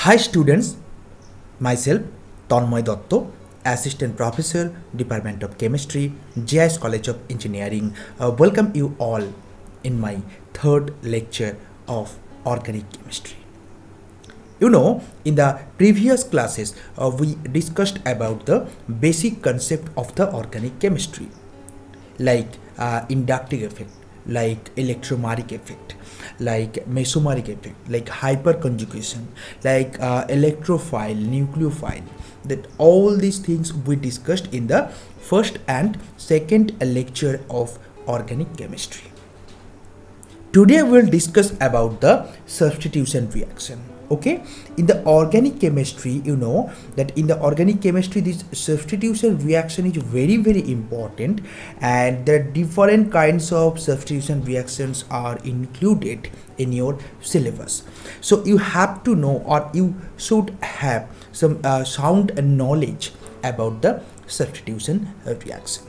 Hi students, myself Tanmoy Dotto, Assistant Professor, Department of Chemistry, JIS College of Engineering. Welcome you all in my third lecture of Organic Chemistry. You know, in the previous classes, we discussed about the basic concept of the organic chemistry, like inductive effect, like electromeric effect, like mesomeric effect, like hyperconjugation, like electrophile, nucleophile. That all these things we discussed in the first and second lecture of organic chemistry. Today we will discuss about the substitution reaction. Okay, in the organic chemistry, you know that in the organic chemistry this substitution reaction is very important, and the different kinds of substitution reactions are included in your syllabus. So you have to know, or you should have some sound knowledge about the substitution reaction.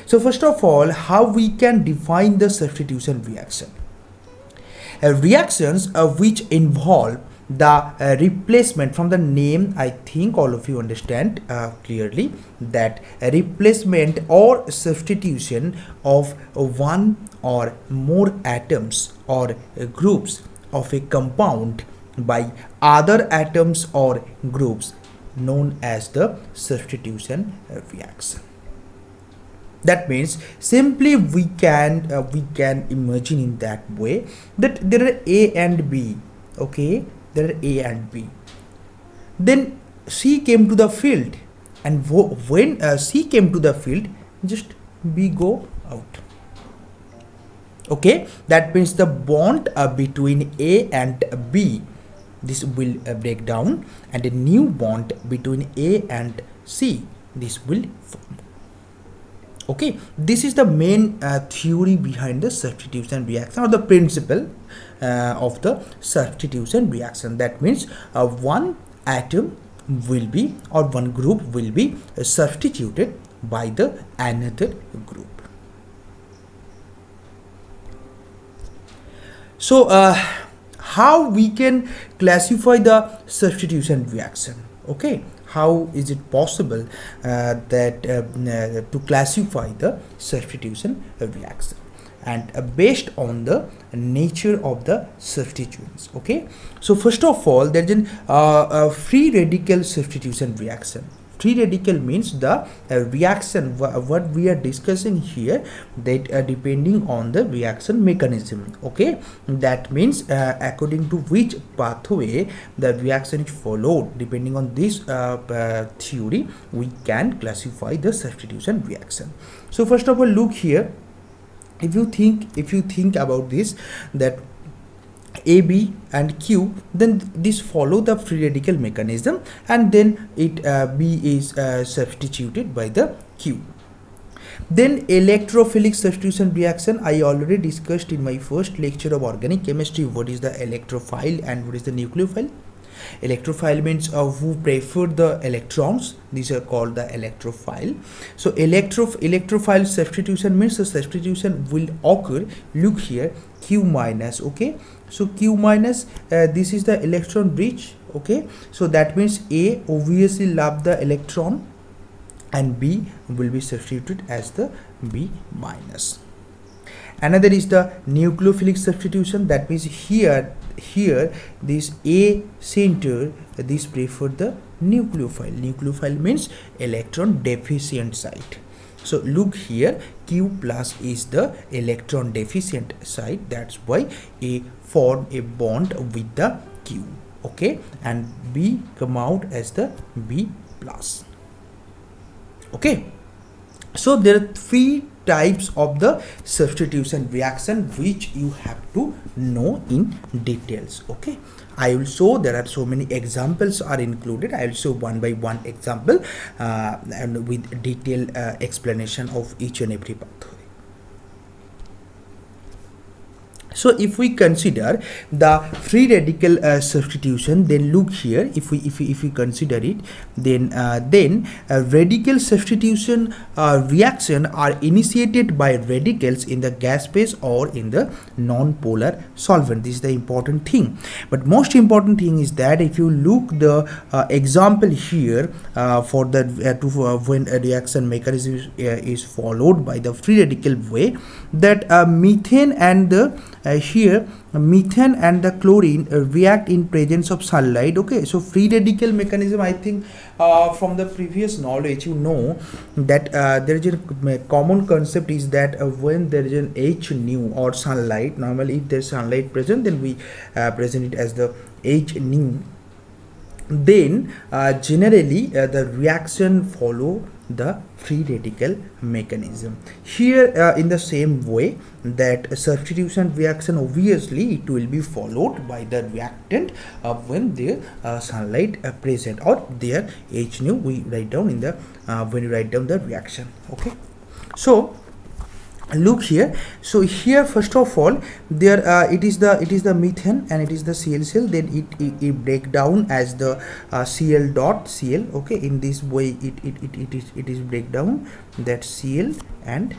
So first of all, how we can define the substitution reaction? Reactions which involve the replacement, from the name I think all of you understand clearly, that replacement or substitution of one or more atoms or groups of a compound by other atoms or groups, known as the substitution reaction. That means simply we can imagine in that way that there are A and B. Okay, there are A and B. Then C came to the field, and when C came to the field, just B go out. Okay, that means the bond between A and B, this will break down, and a new bond between A and C, this will form. Okay, this is the main theory behind the substitution reaction, or the principle of the substitution reaction. That means one atom will be, or one group will be substituted by the another group. So how we can classify the substitution reaction? Okay, how is it possible to classify the substitution reaction, and based on the nature of the substituents? Okay, so first of all, there is a free radical substitution reaction. Free radical means the reaction what we are discussing here, that depending on the reaction mechanism. Okay, that means according to which pathway the reaction is followed, depending on this theory, we can classify the substitution reaction. So first of all, look here. If you think about this, that A, B and Q, then this follow the free radical mechanism, and then it B is substituted by the Q. Then electrophilic substitution reaction, I already discussed in my first lecture of organic chemistry what is the electrophile and what is the nucleophile. Electrophile means who prefer the electrons, these are called the electrophile. So electrophile substitution means the substitution will occur, look here, Q minus. Okay, so Q minus, this is the electron bridge. Okay, so that means A obviously love the electron, and B will be substituted as the B minus. Another is the nucleophilic substitution. That means here this A center, this prefer the nucleophile. Nucleophile means electron deficient site. So look here, Q plus is the electron deficient site, that's why A form a bond with the Q. Okay, and B come out as the B plus. Okay, so there are three types of the substitution reaction which you have to know in details. Okay, I will show, there are so many examples are included. I will show one by one example and with detailed explanation of each and every pathway. So if we consider the free radical substitution, then look here, if we consider it, then radical substitution reaction are initiated by radicals in the gas phase or in the non-polar solvent. This is the important thing. But most important thing is that if you look the example here for the when a reaction mechanism is followed by the free radical way, that methane and the here methane and the chlorine react in presence of sunlight. Okay, so free radical mechanism, I think from the previous knowledge you know that there is a common concept is that when there is an H nu or sunlight, normally if there is sunlight present, then we present it as the H nu. Then generally the reaction follow the free radical mechanism. Here in the same way, that substitution reaction, obviously it will be followed by the reactant when the sunlight present, or their H nu we write down in the when you write down the reaction. Okay, so look here. So here first of all there it is the methane and it is the Cl, then it break down as the Cl dot Cl. Okay, in this way it is break down that Cl and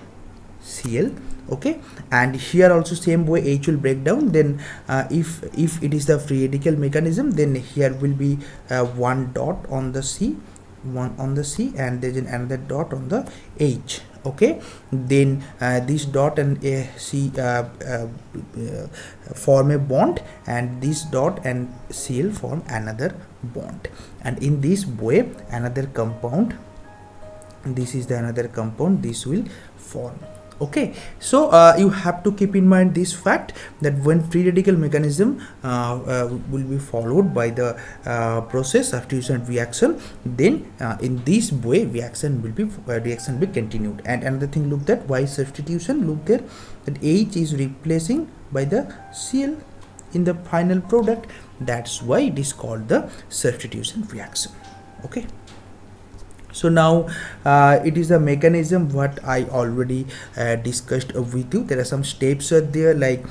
Cl. Okay, and here also same way H will break down. Then if it is the free radical mechanism, then here will be one dot on the C, one on the C, and there is another dot on the H. Okay, then this dot and C form a bond, and this dot and Cl form another bond, and in this way another compound, this is the another compound, this will form. Okay, so you have to keep in mind this fact that when free radical mechanism will be followed by the process substitution reaction, then in this way reaction will be continued. And another thing, look that why substitution, look there that H is replacing by the Cl in the final product, that's why it is called the substitution reaction. Okay, so now it is a mechanism what I already discussed with you. There are some steps there, like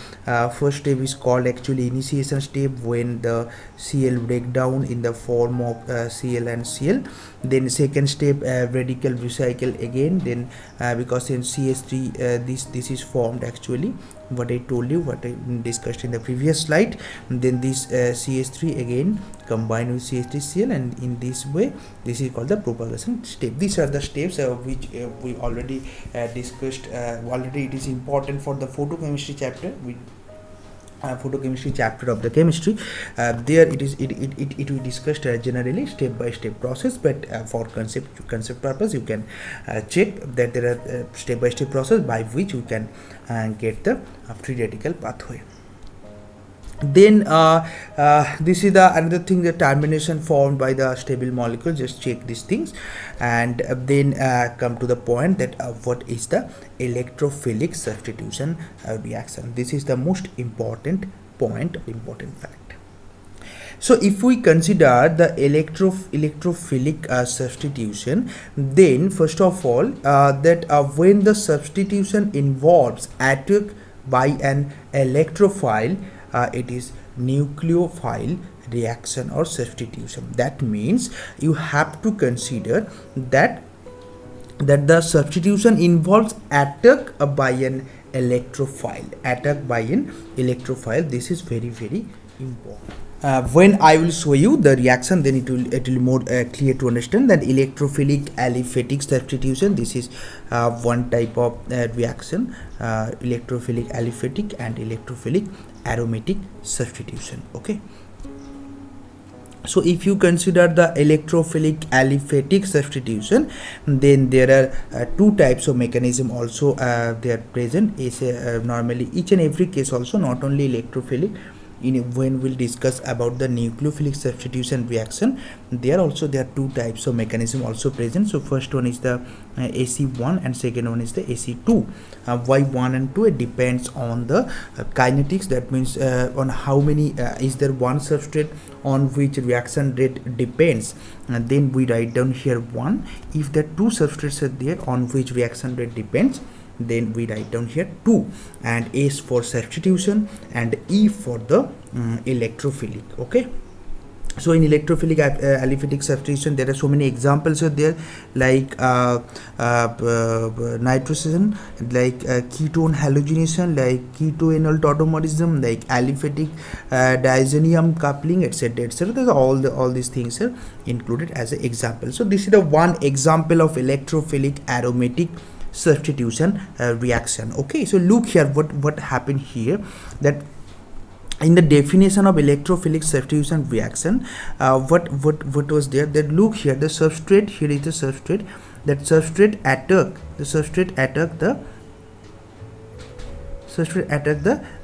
first step is called actually initiation step, when the Cl break down in the form of Cl and Cl. Then second step radical recycle again, then because in CH3 this is formed actually, what I told you, what I discussed in the previous slide. Then this CH3 again combined with CH3Cl, and in this way this is called the propagation step. These are the steps which we already discussed. Already it is important for the photochemistry chapter. Photochemistry chapter of the chemistry, there it will discussed generally step by step process, but for concept purpose you can check that there are step by step process by which you can get the free radical pathway. Then this is the another thing, the termination formed by the stable molecule. Just check these things, and then come to the point that what is the electrophilic substitution reaction. This is the most important point, important fact. So if we consider the electrophilic substitution, then first of all that when the substitution involves attack by an electrophile, it is nucleophile reaction or substitution. That means you have to consider that the substitution involves attack by an electrophile. This is very important. When I will show you the reaction, then it will be more clear to understand that electrophilic aliphatic substitution, this is one type of reaction, electrophilic aliphatic and electrophilic aromatic substitution. Okay, so if you consider the electrophilic aliphatic substitution, then there are two types of mechanism also they are present. Is normally each and every case also, not only electrophilic. When we'll discuss about the nucleophilic substitution reaction, there are two types of mechanism also present. So first one is the AC1 and second one is the AC2. Why 1 and 2? It depends on the kinetics. That means on how many is there one substrate on which reaction rate depends, and then we write down here 1. If the two substrates are there on which reaction rate depends, then we write down here 2, and S for substitution and E for the electrophilic. Okay, so in electrophilic aliphatic substitution there are so many examples are there, like nitrogen, like ketone halogenation, like ketoenol tautomerism, like aliphatic diazonium coupling, etc, etc. There's all these things are included as an example. So this is the one example of electrophilic aromatic substitution reaction. Okay, so look here what happened here, that in the definition of electrophilic substitution reaction, what was there, that look here, the substrate, here is the substrate, that substrate attack the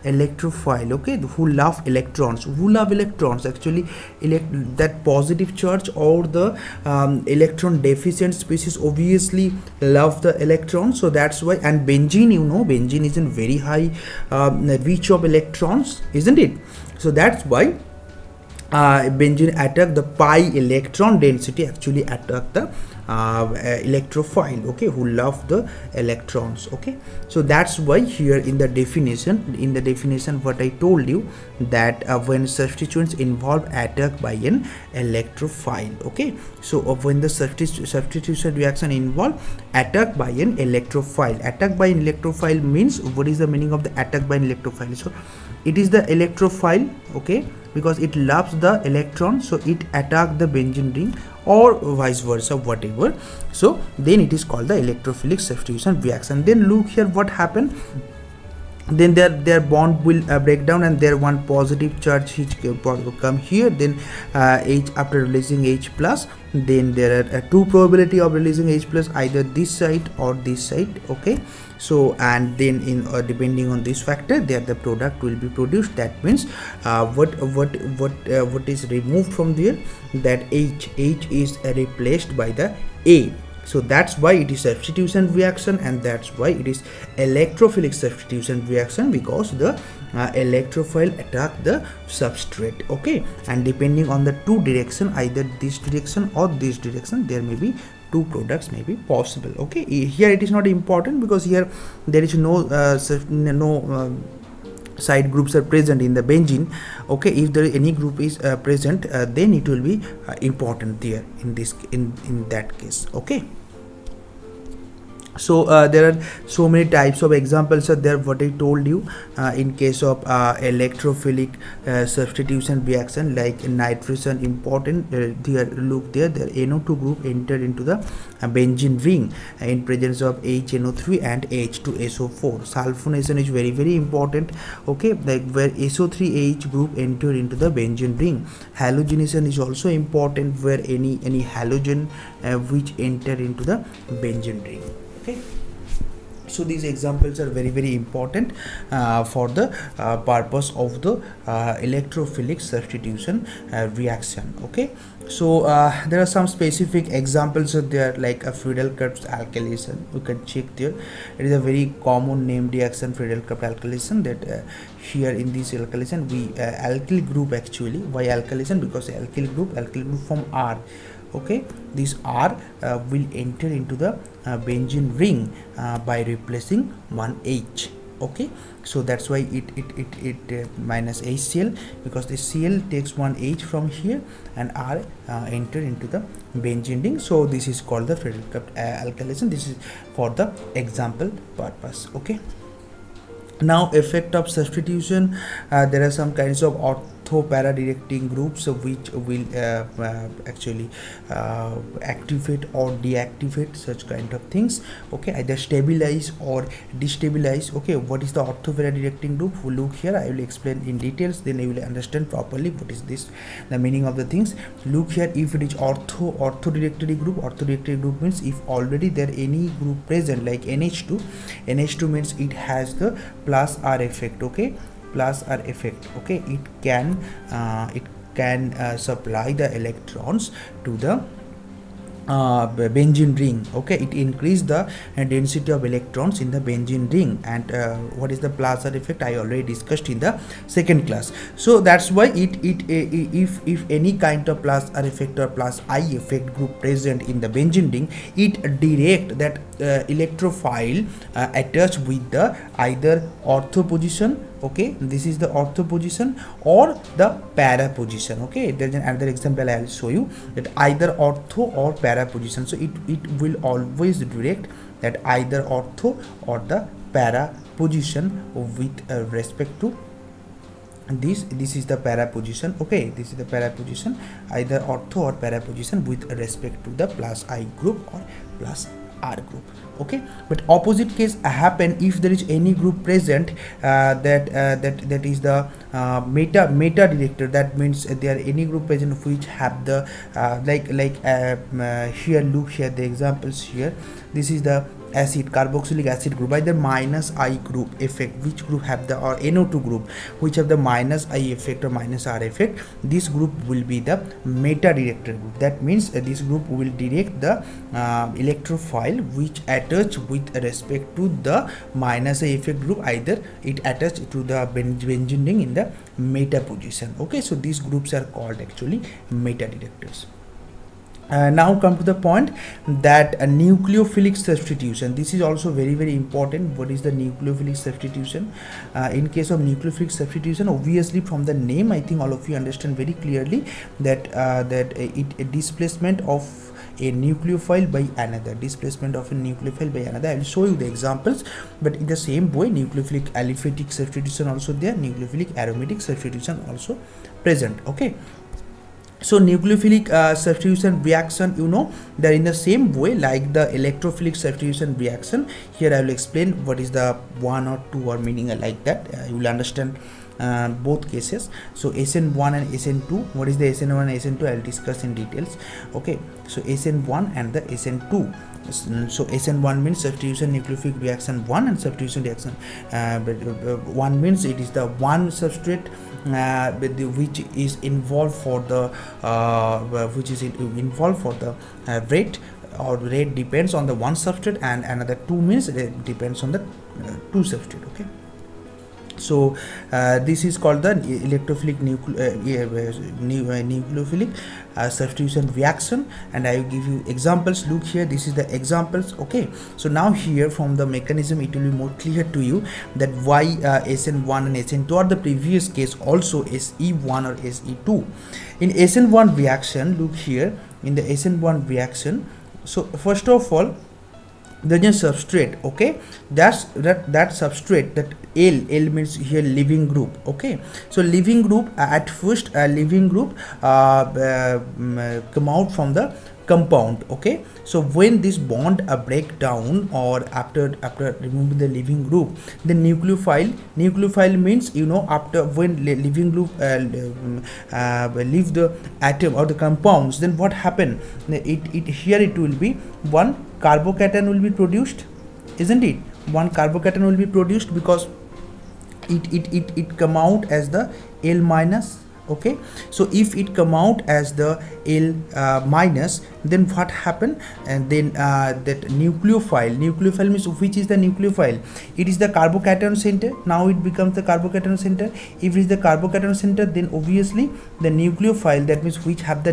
electrophile, okay, who love electrons, actually that positive charge or the electron deficient species obviously love the electrons. So that's why, and benzene, you know, benzene is in very high reach of electrons, isn't it? So that's why benzene attack the pi electron density, actually attack the electrophile, okay, who love the electrons. Okay, so that's why here in the definition what I told you, that when substituents involve attack by an electrophile. Okay, so when the substitution reaction involve attack by an electrophile, means, what is the meaning of the attack by an electrophile? So it is the electrophile, okay, because it loves the electron, so it attack the benzene ring, or vice versa, whatever. So then it is called the electrophilic substitution reaction. Then look here what happened, then their bond will break down, and their one positive charge which come here, then H, after releasing H plus, then there are two probability of releasing H plus, either this side or this side. Okay, so and then in depending on this factor, there the product will be produced. That means what is removed from there, that H is replaced by the A. So that's why it is substitution reaction, and that's why it is electrophilic substitution reaction, because the electrophile attack the substrate. Okay, and depending on the two direction, either this direction or this direction, there may be two products may be possible. Okay, here it is not important, because here there is no side groups are present in the benzene. Okay, if there any group is present, then it will be important there in this in that case. Okay, so there are so many types of examples are there, what I told you in case of electrophilic substitution reaction, like nitrogen important. There, look there, the NO2 group entered into the benzene ring in presence of HNO3 and H2SO4. Sulfonation is very important. Okay, like where SO3H group entered into the benzene ring. Halogenation is also important, where any halogen which enter into the benzene ring. Okay, so these examples are very important for the purpose of the electrophilic substitution reaction. Okay, so there are some specific examples of there, like a Friedel-Crafts alkylation. You can check there. It is a very common named reaction, Friedel-Crafts alkylation, that here in this alkylation we alkyl group, actually why alkylation, because alkyl group form R. Okay, this R will enter into the benzene ring by replacing one H. Okay, so that's why it minus HCl, because the Cl takes one H from here and R enter into the benzene ring. So this is called the Friedel-Crafts alkylation. This is for the example purpose. Okay, now effect of substitution. There are some kinds of ortho-para-directing groups which will actually activate or deactivate such kind of things. Okay, either stabilize or destabilize. Okay, what is the ortho-para-directing group? Look here, I will explain in details, then you will understand properly what is this, the meaning of the things. Look here, if it is ortho-directory group, means if already there any group present, like NH2 means it has the plus R effect. Okay, plus R effect. Okay, it can supply the electrons to the benzene ring. Okay, it increase the density of electrons in the benzene ring. And what is the Plus-R effect, I already discussed in the second class. So that's why if any kind of Plus-R effect or plus-I effect group present in the benzene ring, it direct that electrophile attached with the either ortho position. Okay, this is the ortho position or the para position. Okay, there's another example I'll show you, that either ortho or para position. So it will always direct that either ortho or the para position with respect to this is the para position. Okay, this is the para position, either ortho or para position with respect to the plus-I group or plus-R group. Okay, but opposite case happen if there is any group present that is the meta director. That means there are any group present which have the here look here the examples here. This is the acid, carboxylic acid group, either -I group effect, which group have the, or NO2 group which have the -I effect or -R effect. This group will be the meta director group. That means this group will direct the electrophile which attach with respect to the -I effect group, either it attached to the benzene ring in the meta position. Okay, so these groups are called actually meta directors. Now come to the point that a nucleophilic substitution. This is also very important. What is the nucleophilic substitution? In case of nucleophilic substitution, obviously from the name, I think all of you understand very clearly that a displacement of a nucleophile by another, displacement of a nucleophile by another. I will show you the examples, but in the same way, nucleophilic aliphatic substitution also there, nucleophilic aromatic substitution also present. Okay. So nucleophilic substitution reaction, you know, they're in the same way like the electrophilic substitution reaction. Here I will explain what is the 1 or 2 or meaning like that. You will understand both cases. So SN1 and SN2, what is the SN1 and SN2, I will discuss in details. Okay, so SN1 and the SN2. So SN1 means substitution nucleophilic reaction 1, and substitution reaction 1 means it is the one substrate which is involved for the rate, or rate depends on the one substrate, and another 2 means it depends on the 2 substrate. Okay, so this is called the electrophilic nucleophilic substitution reaction, and I will give you examples. Look here, this is the examples. Okay, so now here from the mechanism it will be more clear to you that why SN1 and SN2 are the previous case also SE1 or SE2. In SN1 reaction, look here in the SN1 reaction. So first of all, there's a substrate. Okay, that substrate, that L means here living group. Okay, so living group, at first living group come out from the compound. Okay, so when this bond break down, or after removing the living group, the nucleophile means, you know, after when living group leave the atom or the compounds, then what happen? Here it will be one carbocation will be produced, isn't it? One carbocation will be produced because it come out as the L minus. Okay, so if it come out as the L minus, then what happen? And then that nucleophile means, which is the nucleophile? It is the carbocation center. Now it becomes the carbocation center. If it is the carbocation center, then obviously the nucleophile, that means which have the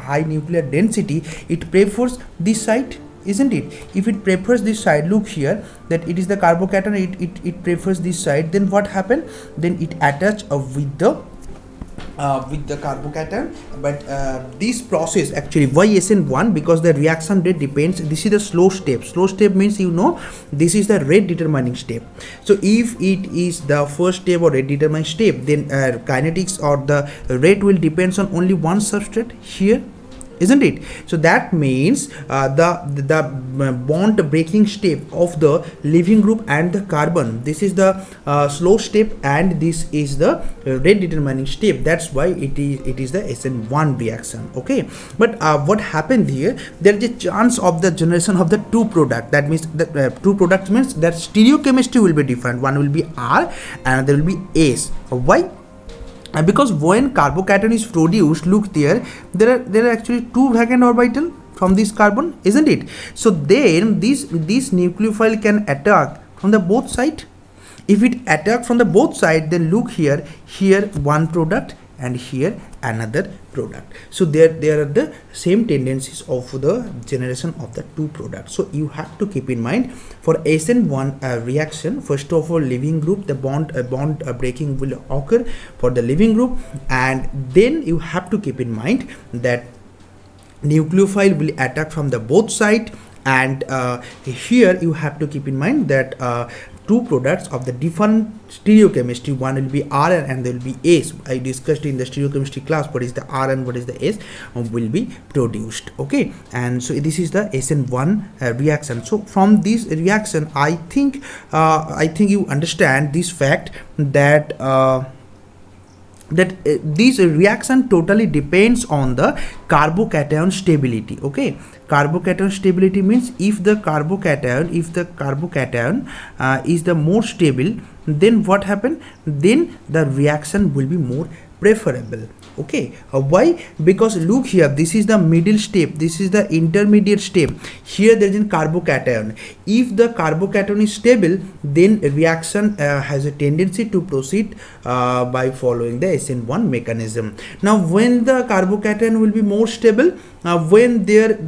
high nuclear density, it prefers this site, isn't it? If it prefers this side, look here that it is the carbocation, it prefers this side, then what happen? Then it attach with the carbocation. But this process actually, why SN1? Because the reaction rate depends. This is the slow step. Slow step means, you know, this is the rate determining step. So if it is the first step or rate determining step, then kinetics or the rate will depends on only one substrate here, isn't it? So that means the bond breaking step of the living group and the carbon, this is the slow step, and this is the rate determining step. That's why it is the SN1 reaction. Okay, but what happened here? There is a chance of the generation of the two product. That means that two products means that stereochemistry will be different. One will be R and there will be S. Why? Because when carbocation is produced, look there are actually two vacant orbital. from this carbon, isn't it? So then this nucleophile can attack from the both side. If it attack from the both side, then look here one product and here another product. So there are the same tendencies of the generation of the two products. So you have to keep in mind for SN1 reaction, first of all, leaving group, the bond breaking will occur for the leaving group, and then you have to keep in mind that nucleophile will attack from the both side, and here you have to keep in mind that two products of the different stereochemistry, one will be R and there will be S. I discussed in the stereochemistry class what is the R and what is the S will be produced. Okay, and so this is the SN1 reaction. So from this reaction, I think you understand this fact that this reaction totally depends on the carbocation stability. Okay, carbocation stability means if the carbocation is the more stable, then what happen, then the reaction will be more preferable. Okay, why? Because look here, this is the middle step, this is the intermediate step. Here there is a carbocation. If the carbocation is stable, then reaction has a tendency to proceed by following the SN1 mechanism. Now when the carbocation will be more stable, when there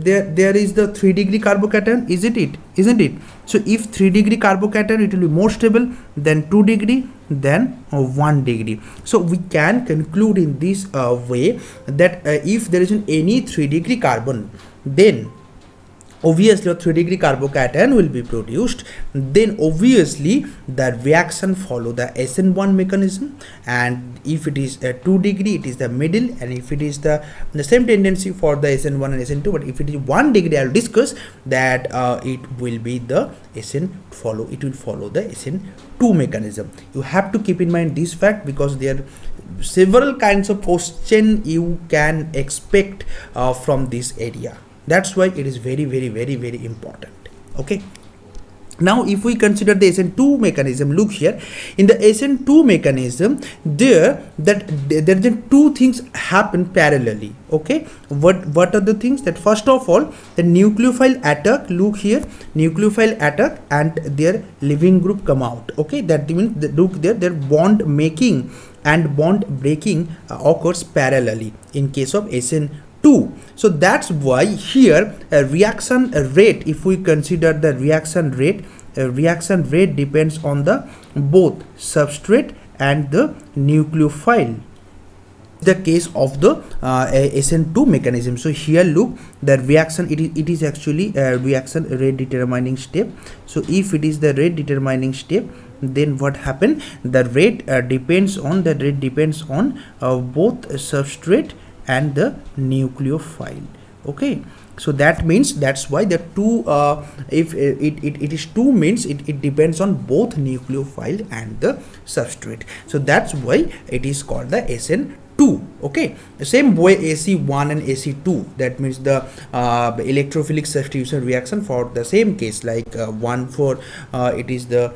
is the 3 degree carbocation, isn't it? So if 3 degree carbocation, it will be more stable than 2 degree, then 1 degree. So we can conclude in this way that if there isn't any 3 degree carbon, then obviously a 3 degree carbocation will be produced. Then obviously the reaction follow the SN1 mechanism, and if it is 2 degree, it is the middle, and if it is the same tendency for the SN1 and SN2, but if it is 1 degree, I will discuss that it will be the it will follow the SN2 mechanism. You have to keep in mind this fact, because there are several kinds of question you can expect from this area. That's why it is very important. Okay, now if we consider the SN2 mechanism, look here in the SN2 mechanism, there are two things happen parallelly. Okay, what are the things? That first of all, the nucleophile attack, look here, nucleophile attack and their leaving group come out. Okay, that means look there, their bond making and bond breaking occurs parallelly in case of SN2. So that's why here a reaction rate, if we consider the reaction rate depends on the both substrate and the nucleophile, the case of the SN2 mechanism. So here look, the reaction, it is actually a reaction rate determining step. So if it is the rate determining step, then what happen, the rate depends on both substrate and the nucleophile. Okay, so that means that's why the two if it is 2 means it depends on both nucleophile and the substrate. So that's why it is called the SN2. Okay, same way AC1 and AC2, that means the electrophilic substitution reaction for the same case, like 1 for it is the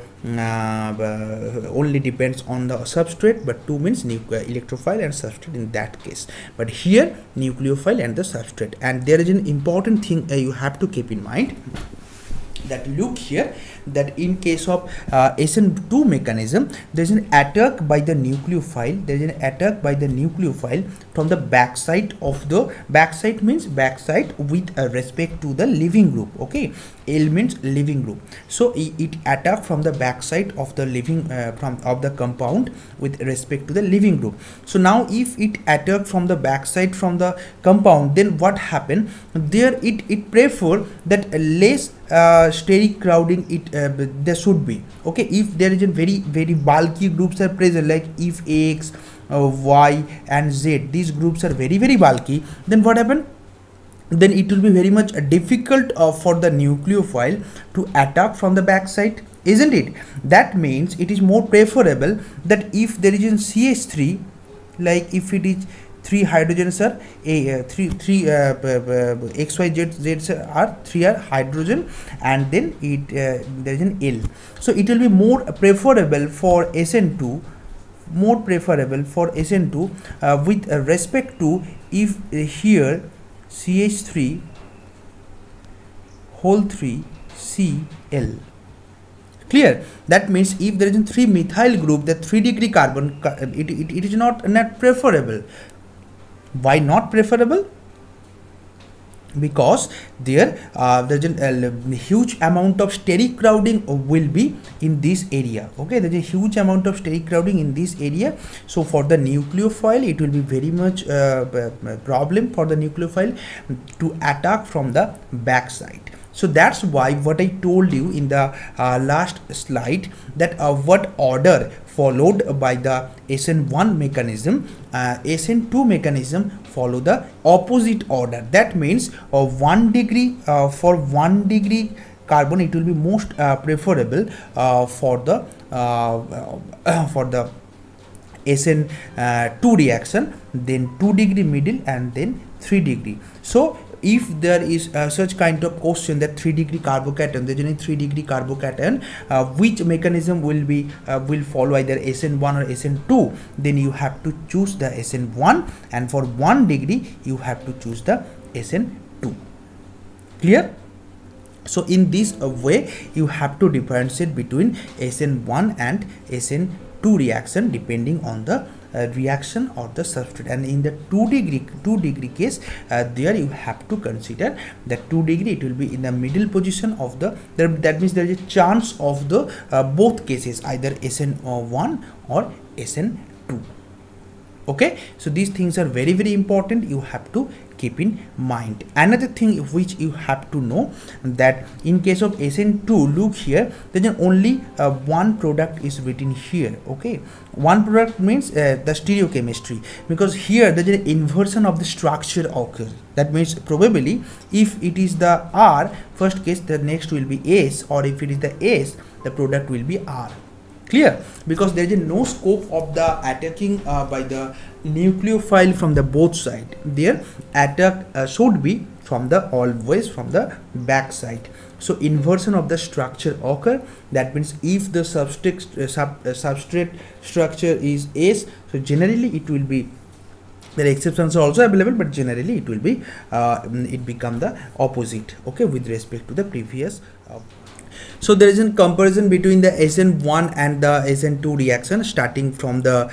only depends on the substrate, but 2 means electrophile and substrate in that case. But here nucleophile and the substrate. And there is an important thing you have to keep in mind, that look here, that in case of SN2 mechanism, there is an attack by the nucleophile. There is an attack by the nucleophile from the backside of the backside means backside with respect to the leaving group. Okay, L means leaving group. So it attack from the backside of the leaving of the compound with respect to the leaving group. So now if it attack from the backside from the compound, then what happen there? It prefer that less steric crowding there should be. Okay, if there is a very bulky groups are present, like if X, Y and Z, these groups are very bulky, then what happen? Then it will be very much difficult for the nucleophile to attack from the backside, isn't it? That means it is more preferable that if there is a CH3, like if it is 3 hydrogens are X, Y, Z are 3 are hydrogen, and then there is an L. So it will be more preferable for SN2, with respect to if here CH3 whole 3 Cl. Clear? That means if there is a 3 methyl group, the 3 degree carbon, it is not preferable. Why not preferable? Because there there's a huge amount of steric crowding will be in this area. Okay, there's a huge amount of steric crowding in this area. So for the nucleophile, it will be very much problem for the nucleophile to attack from the back side. So that's why what I told you in the last slide, that what order followed by the SN1 mechanism, SN2 mechanism follow the opposite order. That means 1 degree for 1 degree carbon, it will be most preferable for the SN2 reaction, then 2 degree middle, and then 3 degree. So if there is such kind of question that 3 degree carbocation, there is a 3 degree carbocation, which mechanism will be will follow either SN1 or SN2, then you have to choose the SN1, and for 1 degree you have to choose the SN2. Clear? So in this way you have to differentiate between SN1 and SN2 reaction depending on the reaction or the substrate. And in the 2 degree case, there you have to consider that 2 degree it will be in the middle position of the, that means there is a chance of the both cases, either SN1 or SN2. Okay, so these things are very, very important, you have to keep in mind. Another thing which you have to know, that in case of SN2, look here, there is only one product is written here. Okay, one product means the stereochemistry, because here there is an inversion of the structure occurs. That means probably if it is the R first case, the next will be S, or if it is the S, the product will be R. Clear? Because there is no scope of the attacking by the nucleophile from the both side. Their attack should be from the always from the back side. So inversion of the structure occur. That means if the substrate structure is S, so generally it will be, there are exceptions are also available, but generally it will be it become the opposite. Okay, with respect to the previous. So there is a comparison between the SN1 and the SN2 reaction, starting from the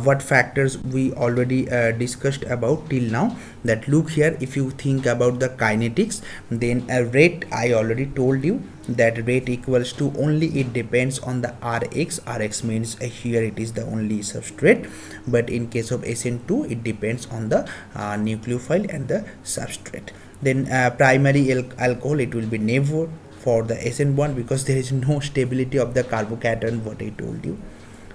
what factors we already discussed about till now. That look here, if you think about the kinetics, then a rate, I already told you that rate equals to only, it depends on the Rx. Rx means here it is the only substrate, but in case of SN2 it depends on the nucleophile and the substrate. Then primary alcohol, it will be never for the SN1, because there is no stability of the carbocation, what I told you,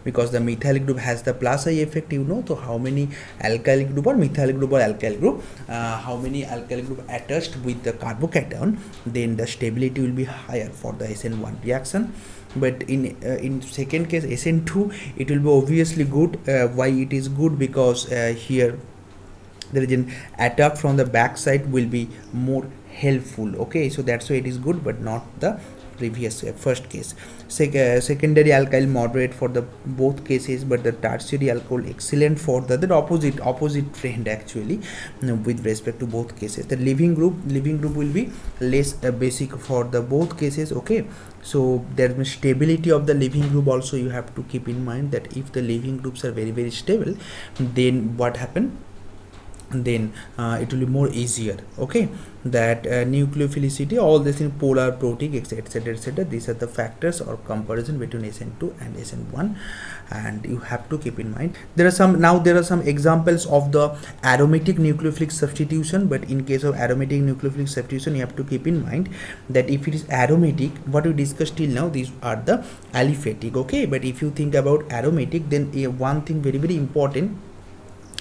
because the methyl group has the plus I effect, you know. So how many alkyl group or methyl group or alkyl group, how many alkyl group attached with the carbocation, then the stability will be higher for the SN1 reaction. But in second case SN2, it will be obviously good. Why it is good? Because here there is an attack from the back side will be more helpful. Okay, so that's why it is good, but not the previous first case. Secondary alkyl moderate for the both cases, but the tertiary alcohol excellent for the opposite trend actually with respect to both cases. The leaving group will be less basic for the both cases. Okay, so there is stability of the leaving group also you have to keep in mind, that if the leaving groups are very, very stable, then what happen, then it will be more easier. Okay, that nucleophilicity, all this in polar, protic, etc, etc, these are the factors or comparison between SN2 and SN1, and you have to keep in mind. There are some examples of the aromatic nucleophilic substitution, but in case of aromatic nucleophilic substitution, you have to keep in mind that if it is aromatic, what we discussed till now, these are the aliphatic. Okay, but if you think about aromatic, then one thing very, very important,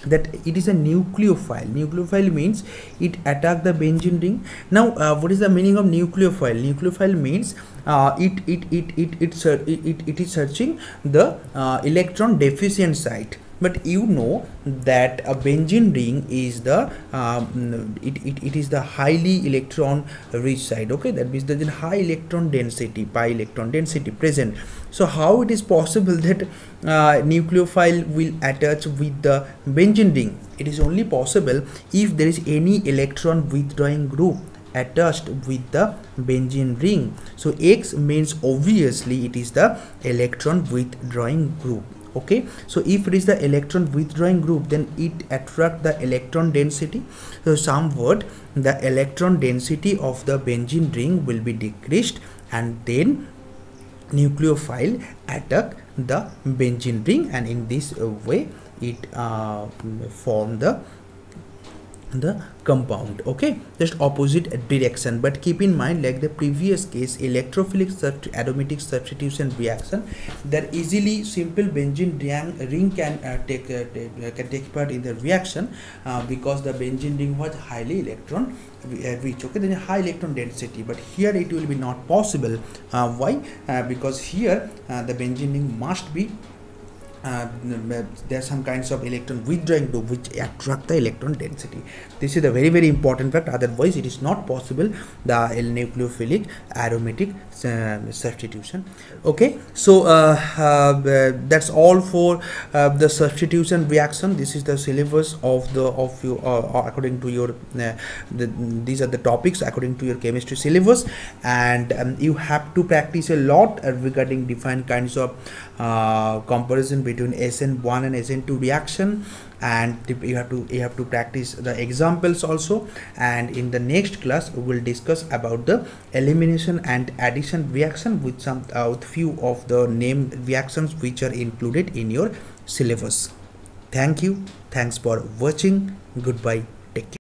that it is a nucleophile. Nucleophile means it attack the benzene ring. Now what is the meaning of nucleophile? Nucleophile means it is searching the electron deficient site. But you know that a benzene ring is the it is the highly electron rich side. Okay, that means there is a high electron density, pi electron density present. So how it is possible that nucleophile will attach with the benzene ring? It is only possible if there is any electron withdrawing group attached with the benzene ring. So X means obviously it is the electron withdrawing group. Okay, so if it is the electron withdrawing group, then it attract the electron density. So somewhat the electron density of the benzene ring will be decreased, and then nucleophile attack the benzene ring, and in this way it form the compound. Okay, just opposite direction. But keep in mind, like the previous case, electrophilic aromatic substitution reaction, that easily simple benzene ring can take part in the reaction because the benzene ring was highly electron rich. Okay, then a high electron density, but here it will be not possible. Why? Because here the benzene ring must be there are some kinds of electron withdrawing group which attract the electron density. This is a very, very important fact, otherwise it is not possible the nucleophilic aromatic substitution. Okay, so that's all for the substitution reaction. This is the syllabus of you according to your these are the topics according to your chemistry syllabus, and you have to practice a lot regarding different kinds of comparison between SN1 and SN2 reaction, and you have to practice the examples also. And in the next class we will discuss about the elimination and addition reaction with some few of the named reactions which are included in your syllabus. Thank you, thanks for watching, goodbye, take care.